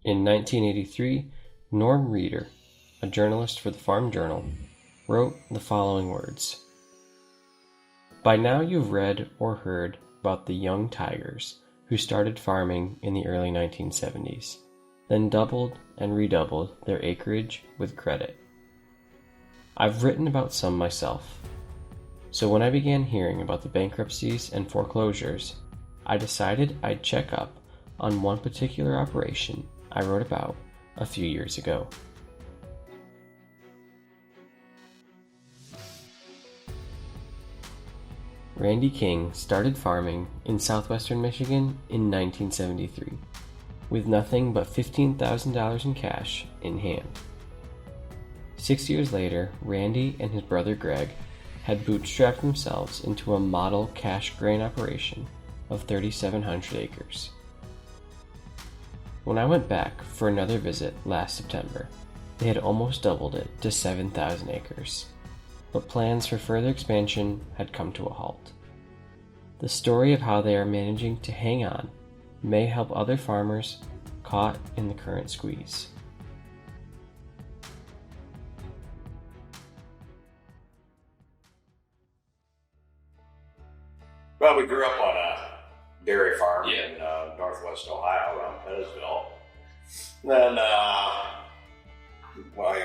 In 1983, Norm Reeder, a journalist for the Farm Journal, wrote the following words. By now you've read or heard about the young tigers who started farming in the early 1970s, then doubled and redoubled their acreage with credit. I've written about some myself. So when I began hearing about the bankruptcies and foreclosures, I decided I'd check up on one particular operation I wrote about a few years ago. Randy King started farming in southwestern Michigan in 1973, with nothing but $15,000 in cash in hand. 6 years later, Randy and his brother Greg had bootstrapped themselves into a model cash grain operation of 3,700 acres. When I went back for another visit last September, they had almost doubled it to 7,000 acres, but plans for further expansion had come to a halt. The story of how they are managing to hang on may help other farmers caught in the current squeeze. Well, we grew up on a dairy farm in northwest Ohio around Pettisville. Then, I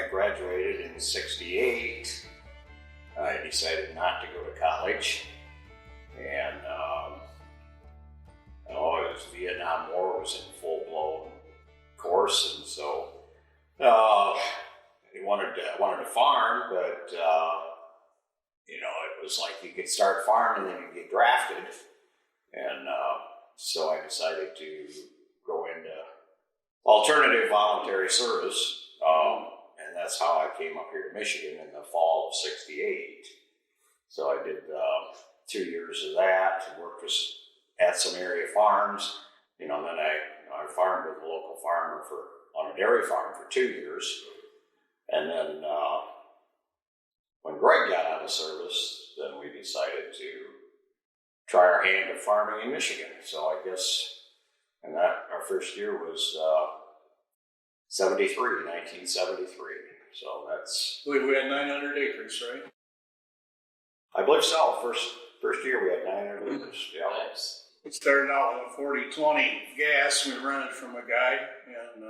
graduated in '68. I decided not to go to college. And, it was Vietnam War was in full-blown course, and so I wanted to farm, but it was like you could start farming and then you get drafted, and so I decided to go into alternative voluntary service, and that's how I came up here to Michigan in the fall of '68. So I did 2 years of that, worked at some area farms, then I farmed with a local farmer on a dairy farm for 2 years, and then when Greg got out of service, then we decided to try our hand at farming in Michigan. So I guess, and that our first year was 1973. So that's. I believe we had 900 acres, right? I believe so. First year we had 900 acres. Yeah. Nice. We started out with a 40-20 gas. We rented from a guy, and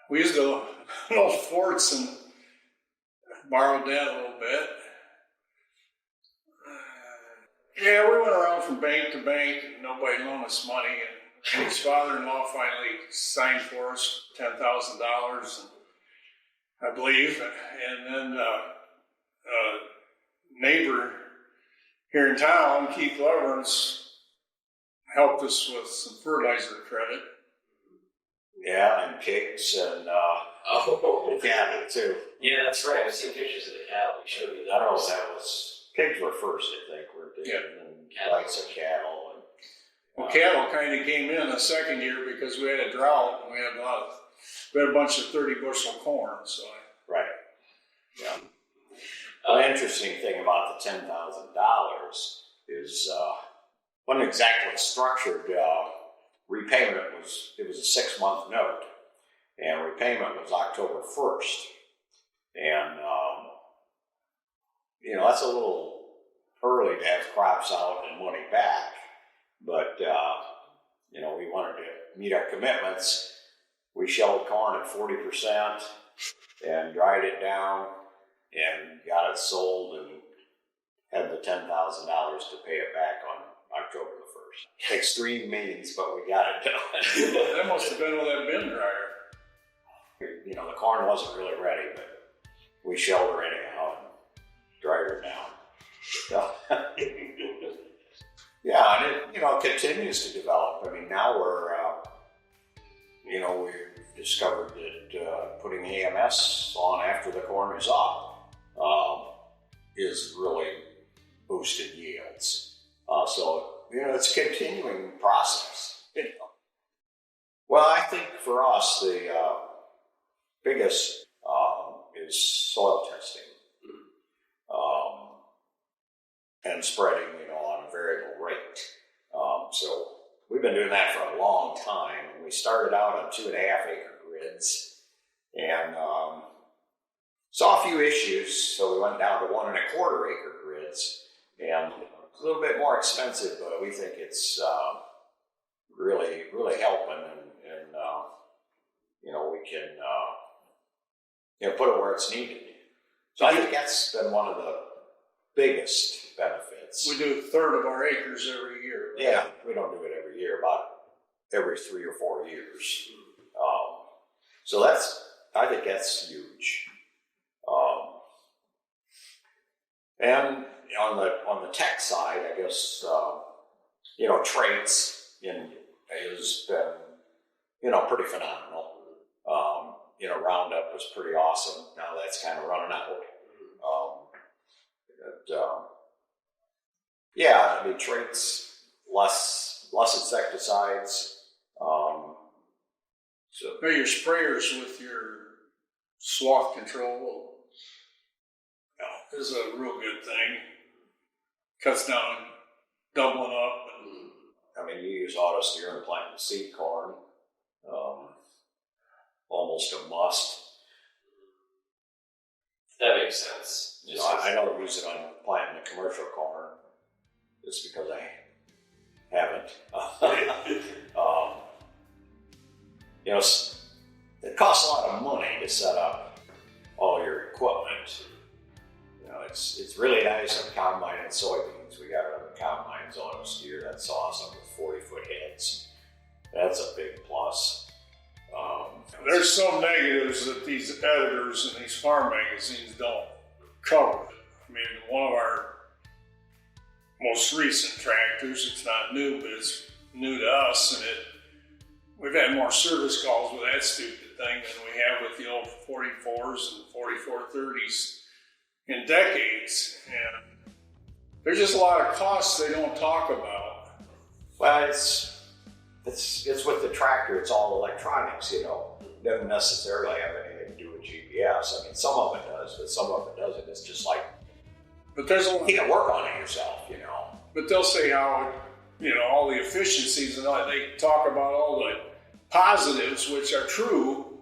we used to build forts and borrowed that a little bit. We went around from bank to bank, and nobody loaned us money. And his father-in-law finally signed for us $10,000, I believe. And then neighbor here in town, Keith Leverance, helped us with some fertilizer credit. Yeah, and pigs and cattle too. Yeah, that's right. I've seen pictures of the cattle. We showed you that. Pigs were first, I think, weren't they? Yeah. And lots of cattle. Well, cattle kind of came in the second year because we had a drought and we had a bunch of 30 bushel corn. So right. Yeah. The interesting thing about the $10,000 is wasn't exactly structured. Repayment was a 6-month note, and repayment was October 1st. And that's a little early to have crops out and money back. But we wanted to meet our commitments. We shelled corn at 40% and dried it down and got it sold and had the $10,000 to pay it back on October the 1st. Extreme means, but we got it done. That must have been with that bin dryer. The corn wasn't really ready, but we shelled her anyhow and dried her down. So, yeah, and it continues to develop. I mean, now we've discovered that putting AMS on after the corn is up is really boosted yields. So it's a continuing process. Well, I think for us the biggest is soil testing and spreading, on a variable rate. So we've been doing that for a long time. we started out on 2.5 acre grids, and saw a few issues, so we went down to 1.25 acre grids, and it's a little bit more expensive, but we think it's really helping, and we can put it where it's needed. So I think that's been one of the biggest benefits. We do a third of our acres every year. Right? Yeah, we don't do it every year, about every 3 or 4 years. So I think that's huge. And on the tech side, I guess traits has been pretty phenomenal. Roundup was pretty awesome. Now that's kind of running out. Traits, less insecticides. So your sprayers with your swath control is a real good thing. Cuts down doubling up. You use auto steer and planting seed corn. Almost a must. That makes sense. I don't use it on planting the commercial corn just because I haven't. It costs a lot of money to set up all your equipment. It's really nice on combine and soybeans. We got our combines auto steer. That's awesome with 40-foot heads. That's a big plus. There's some negatives that these editors and these farm magazines don't cover. One of our most recent tractors, it's not new, but it's new to us, and we've had more service calls with that stupid thing than we have with the old 44s and 4430s in decades. And there's just a lot of costs they don't talk about. Well, it's with the tractor. It's all electronics. It doesn't necessarily have anything to do with GPS. Some of it does, but some of it doesn't. It's just like, but there's a lot. You can work on it yourself. But they'll say how all the efficiencies, and all, they talk about all the positives, which are true,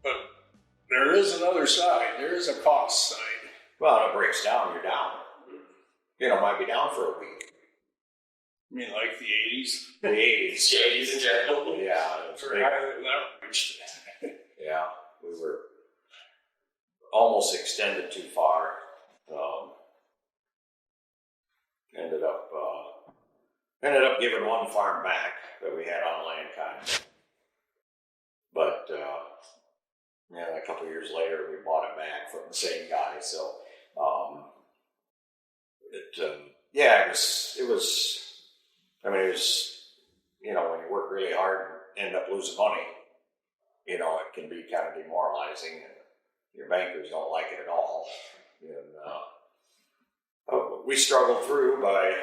but there is another side. There is a cost side. Well, it breaks down. You're down. Might be down for a week. Like the 80s? The 80s. The 80s in general? Yeah. Yeah, we were almost extended too far. Ended up giving one farm back that we had on land contract. But a couple of years later, we bought it back from the same guy. So it was. When you work really hard and end up losing money, it can be kind of demoralizing, and your bankers don't like it at all. And we struggled through by,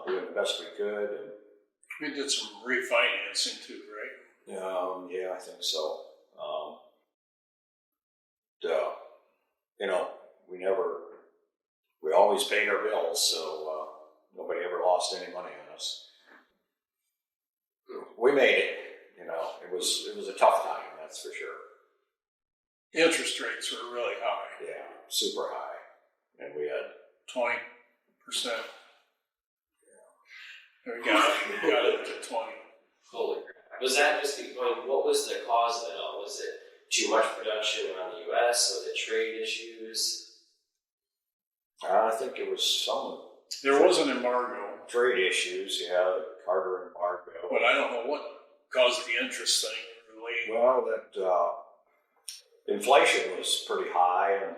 doing the best we could. And we did some refinancing too, right? Yeah, I think so. We always paid our bills, so nobody ever lost any money on us. We made it. It was a tough time, that's for sure. Interest rates were really high. Yeah, super high, and we had 20%. Yeah, we got it to 20. Holy crap! Was that just what was the cause of it all? Was it too much production around the U.S.? Was it trade issues? I think it was some. There was an embargo. Trade issues, yeah, the Carter embargo. But I don't know what caused the interest thing, really. Well, that inflation was pretty high, and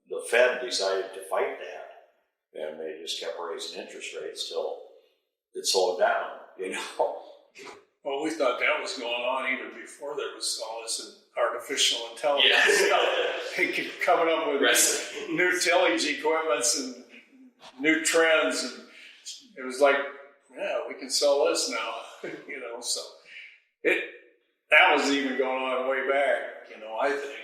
the Fed decided to fight that, and they just kept raising interest rates till it slowed down, Well, we thought that was going on even before there was all this artificial intelligence. Yeah. They keep coming up with new tillage equipments and new trends, and it was like, yeah, we can sell this now, So that was even going on way back, I think.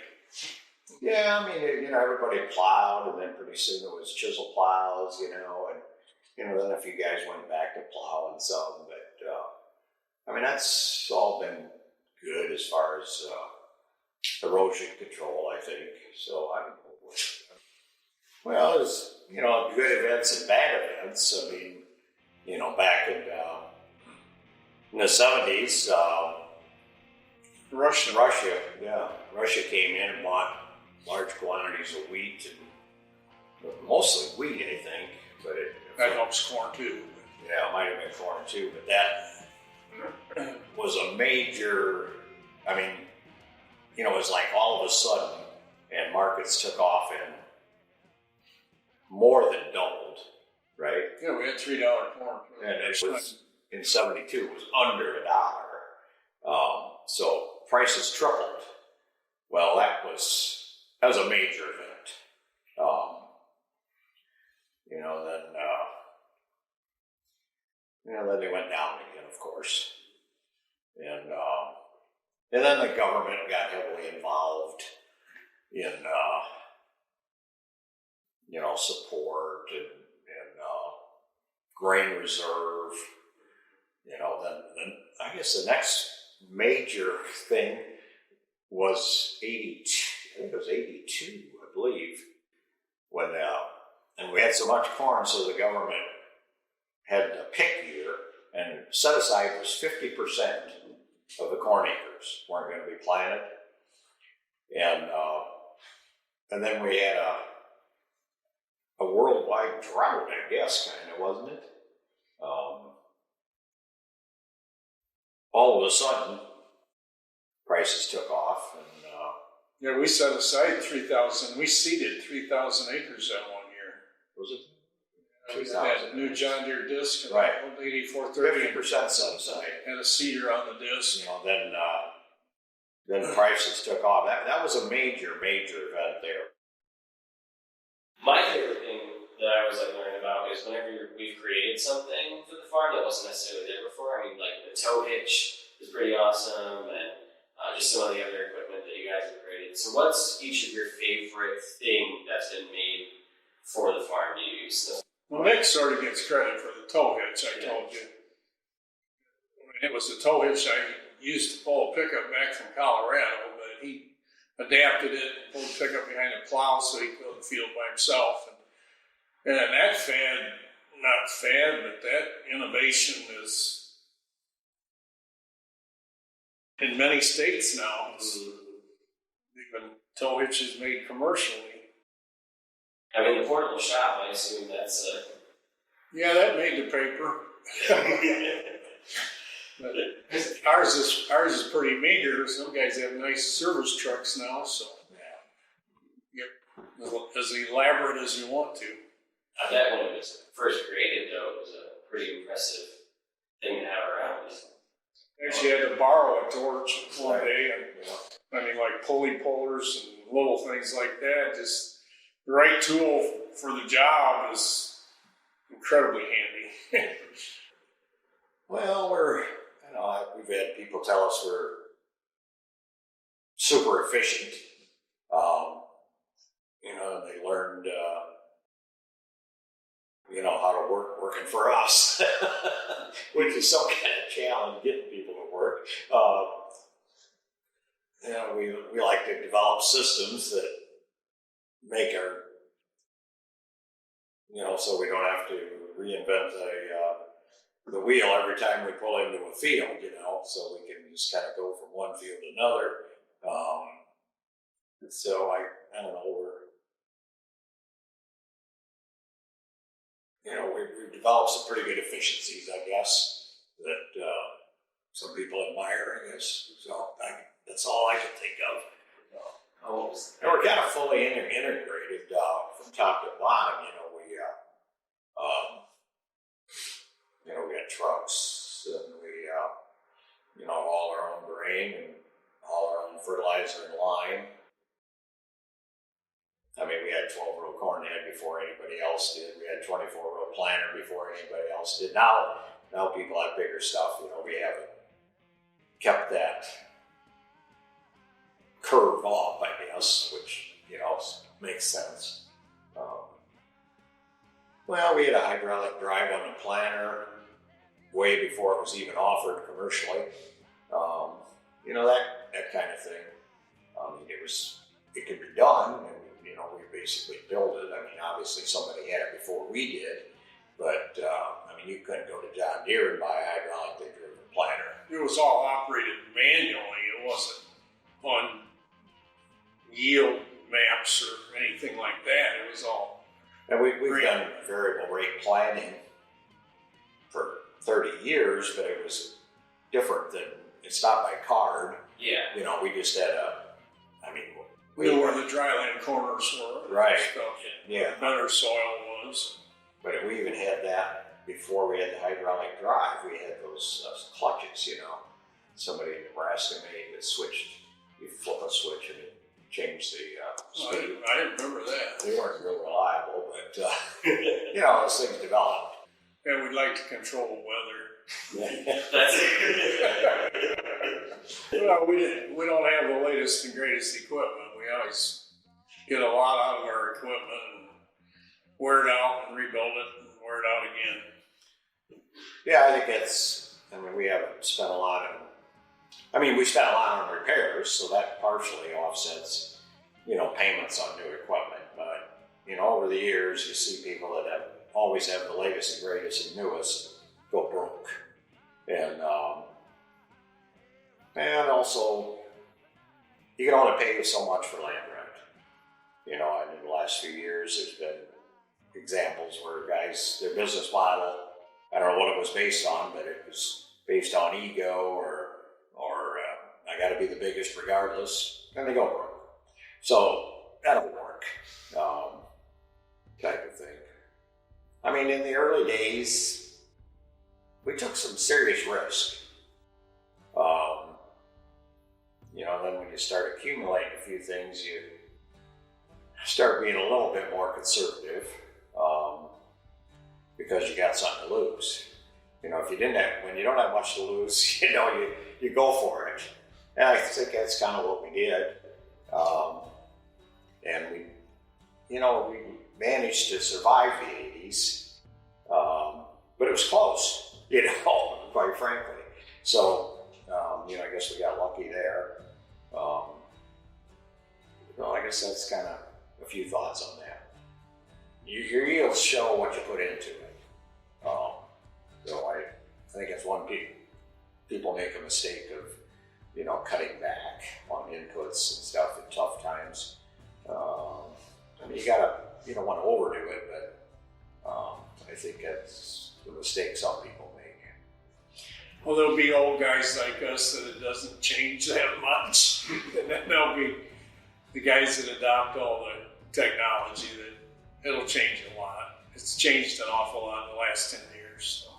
Yeah, everybody plowed, and then pretty soon it was chisel plows, and then a few guys went back to plowing some, but I mean, that's all been good as far as erosion control, I think. So well, there's, good events and bad events. I mean, back in the 70s, Russia came in and bought large quantities of wheat, and mostly wheat, I think. But that helps corn too. Yeah, it might have been corn too, but that was a major, I mean, it was like all of a sudden, and markets took off and more than doubled, right? Yeah, we had $3 corn. And it was, in 72, it was under $1. So prices tripled. Well, that was a major event. Then they went down again, of course. And then the government got heavily involved in, support and grain reserve. Then I guess the next major thing was 82. I think it was 82, I believe, when and we had so much corn, so the government had a pick year and set aside was 50% of the corn acres weren't going to be planted, and then we had a worldwide drought, I guess, kind of, wasn't it? All of a sudden, prices took off, and yeah, we set aside 3,000. We seeded 3,000 acres that 1 year. was it? That new John Deere disc, Right. 8430. 50% set aside. Had a seeder on the disc. Then prices took off. That was a major event there. My favorite thing that I was learning about is whenever we've created something for the farm that wasn't necessarily there before. I mean, like the tow hitch is pretty awesome, and just some of the other equipment that you guys have created. So, what's each of your favorite thing that's been made for the farm to use? Well, Nick sort of gets credit for the tow hitch, I told you. It was the tow hitch I used to pull a pickup back from Colorado, but he adapted it, pulled the pickup behind a plow so he could go to the field by himself. And that but that innovation is in many states now. Even tow hitches made commercially. I mean, the portable shop, I assume that's Yeah, that made the paper. But ours is pretty meager. Some guys have nice service trucks now, so get as elaborate as you want to. I bet when it was first created, though, it was a pretty impressive thing to have around. Actually, had to borrow a torch one day, and I mean, like pulley pullers and little things like that. Just the right tool for the job is incredibly handy. Well, we've had people tell us we're super efficient. They learned, how to working for us, which is some kind of challenge getting people to work. We like to develop systems that make our, so we don't have to reinvent the wheel every time we pull into a field, so we can just kind of go from one field to another. So I don't know, we've developed some pretty good efficiencies, I guess, that some people admire, I guess. So that's all I can think of. And we're kind of fully integrated from top to bottom. We got trucks, and we, haul our own grain and haul our own fertilizer and lime. I mean, we had 12-row corn head before anybody else did. We had 24-row planter before anybody else did. Now people have bigger stuff. We haven't kept that curve off, I guess, which, makes sense. Well, we had a hydraulic drive on the planter. way before it was even offered commercially. You know, that kind of thing. It could be done, and you know, we basically built it. I mean, obviously somebody had it before we did, but I mean, you couldn't go to John Deere and buy a hydraulically driven planter. It was all operated manually. It wasn't on yield maps or anything like that. It was all. And we've done variable rate planning for 30 years, but it was different than, it's not by card. Yeah. You know, we just had We knew where the dryland corners were. Right. Stuff. Yeah. Better soil was. But we even had that before we had the hydraulic drive. We had those clutches, you know. Somebody in Nebraska made the switch. You flip a switch and it changed the speed. I didn't remember that. They weren't real reliable, but you know, those things developed. And we'd like to control the weather. That's it. Well, we don't have the latest and greatest equipment. We always get a lot out of our equipment and wear it out and rebuild it and wear it out again. Yeah, I think we haven't spent a lot we spent a lot on repairs, so that partially offsets, you know, payments on new equipment. But, you know, over the years, you see people that always have the latest and greatest and newest go broke. And also, you can only pay so much for land rent. You know, and in the last few years, there's been examples where guys, their business model, I don't know what it was based on, but it was based on ego or I got to be the biggest regardless, and they go broke. So that'll work, type of thing. I mean, in the early days, we took some serious risk. You know, then when you start accumulating a few things, you start being a little bit more conservative, because you got something to lose. You know, when you don't have much to lose, you know, you go for it. And I think that's kind of what we did. And we managed to survive the 80s, but it was close, you know, quite frankly. So, you know, I guess we got lucky there. I guess that's kind of a few thoughts on that. Your yields show what you put into it. So I think it's one people make a mistake of, you know, cutting back on inputs and stuff in tough times. I mean, you don't want to overdo it, but I think that's the mistake some people make. Well, there'll be old guys like us that it doesn't change that much. And then there'll be the guys that adopt all the technology that it'll change a lot. It's changed an awful lot in the last 10 years. So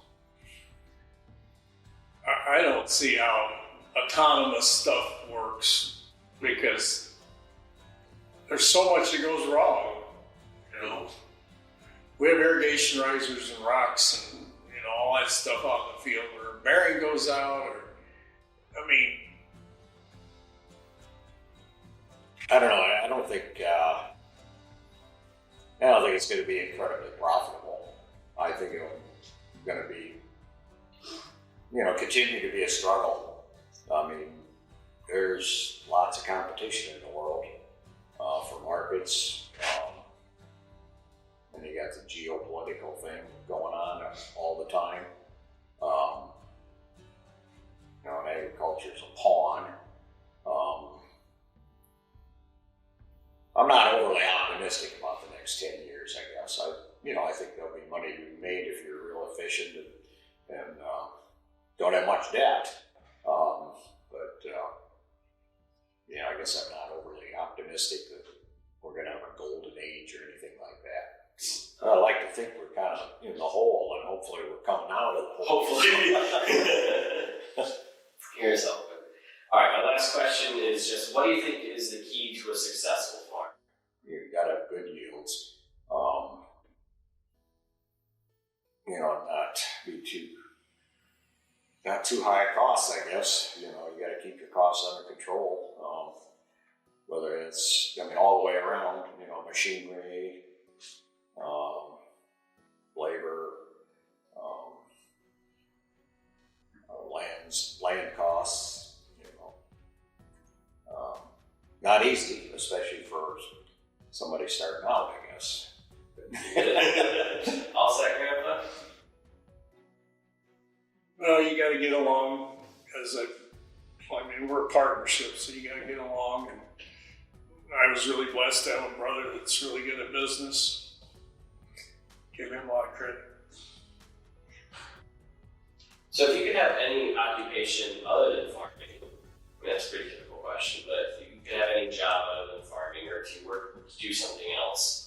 I don't see how autonomous stuff works because there's so much that goes wrong. You know, we have irrigation risers and rocks and, you know, all that stuff out in the field where a bearing goes out I don't know. I don't think it's going to be incredibly profitable. I think it's going to be, you know, continue to be a struggle. I mean, there's lots of competition in the world for markets, and you got the geopolitical thing going on all the time. You know, and agriculture's a pawn. I'm not overly optimistic about the next 10 years, I guess. I think there'll be money to be made if you're real efficient and don't have much debt. I guess I'm not overly optimistic that we're going to have a golden age or anything like that. I like to think we're kind of in the hole, and hopefully we're coming out of the hole. Hopefully. Scare yourself. All right, my last question is just, what do you think is the key to a successful farm? You've got to have good yields. Not too high costs, I guess. You know, you got to keep your costs under control. Whether it's, all the way around, machinery, labor, easy, especially for somebody starting out, I guess. I'll second that. Well, you got to get along we're a partnership, so you got to get along. And I was really blessed to have a brother that's really good at business. Give him a lot of credit. So if you could have any occupation other than farming, I mean, that's a pretty typical question, but if you could have any job other than farming, or if you were to do something else,